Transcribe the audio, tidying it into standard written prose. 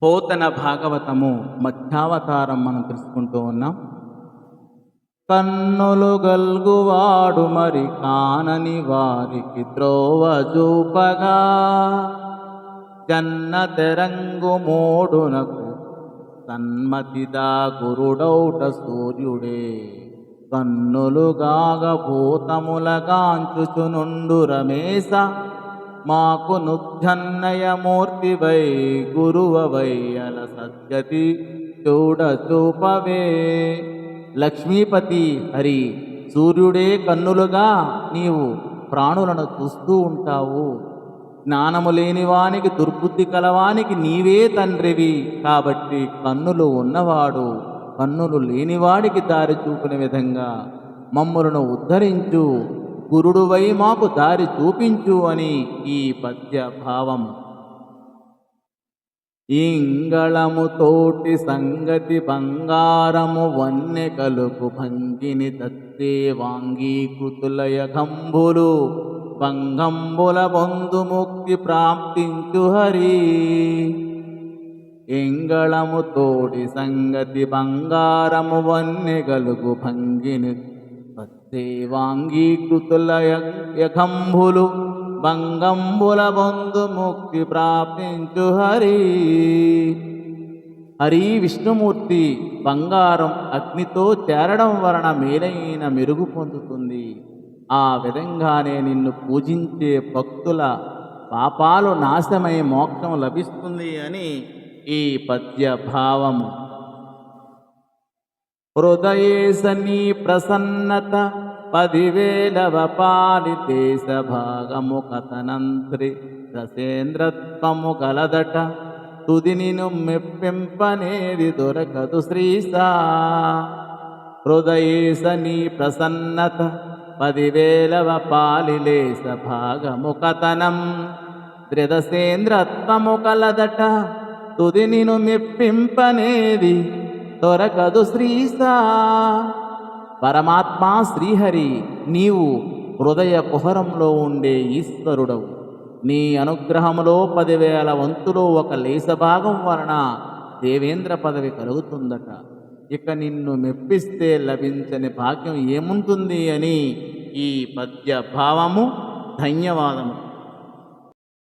పోతన భాగవతము మధ్యావతారం మనం తెలుసుకుంటూ ఉన్నాం. కన్నులు గల్గువాడు మరి కానని వారికి త్రోవ చూపగా, జన్న తెరంగు మోడునకు సన్మతిదా గురుడౌట సూర్యుడే. కన్నులుగాగ భూతములగాంచుచునుండు రమేశ, మాకు నుద్ధన్నయమూర్తివై గురువవై అల సద్గతి చూడ చూపవే. లక్ష్మీపతి హరి, సూర్యుడే కన్నులుగా నీవు ప్రాణులను చూస్తూ ఉంటావు. జ్ఞానము లేనివానికి, దుర్బుద్ధి కలవానికి నీవే తండ్రివి. కాబట్టి కన్నులు ఉన్నవాడు కన్నులు లేనివాడికి దారి చూపిన విధంగా మమ్ములను ఉద్ధరించు, గురుడువై మాకు దారి చూపించు అని ఈ పద్య భావము. ఇంగళము తోటి సంగతి బంగారము వన్నె కలుపు భంగిని తత్తే వాంగీకృతులయ కంబులు భంగంబుల బొందు ముక్తి ప్రాప్తించు హరి. ఇంగళము తోటి సంగతి బంగారము వన్నె గలుగు భంగిని తత్తే వాంగీకృతులయ కంబులు భంగంబుల బొందు ముక్తి ప్రాప్తించు హరి. హరి విష్ణుమూర్తి బంగారం అగ్నితో చేరడం వలన మేలైన మెరుగు పొందుతుంది. ఆ విధంగానే నిన్ను పూజించే భక్తుల పాపాలు నాశమై మోక్షం లభిస్తుంది అని ఈ పద్య భావము. హృదయేశని ప్రసన్నత 10,000 పాలిదేశ భాగము కథనంత్రి రసేంద్రత్వము కలదట, తుది నిను మెప్పింపనేది దొరకదు శ్రీసా. హృదయేశని ప్రసన్నత 10,000 పాలిలేశ భాగము కథనం త్రిదసేంద్రత్వము కలదట, తుది నిను మెప్పింపనేది దొరకదు శ్రీసా. పరమాత్మా శ్రీహరి, నీవు హృదయ కుహరంలో ఉండే ఈశ్వరుడవు. నీ అనుగ్రహములో 10,000 వంతులో ఒక లేశభాగం వలన దేవేంద్ర పదవి కలుగుతుందట. ఇక నిన్ను మెప్పిస్తే లభించని భాగ్యం ఏముంటుంది అని ఈ పద్య భావము. ధన్యవాదము.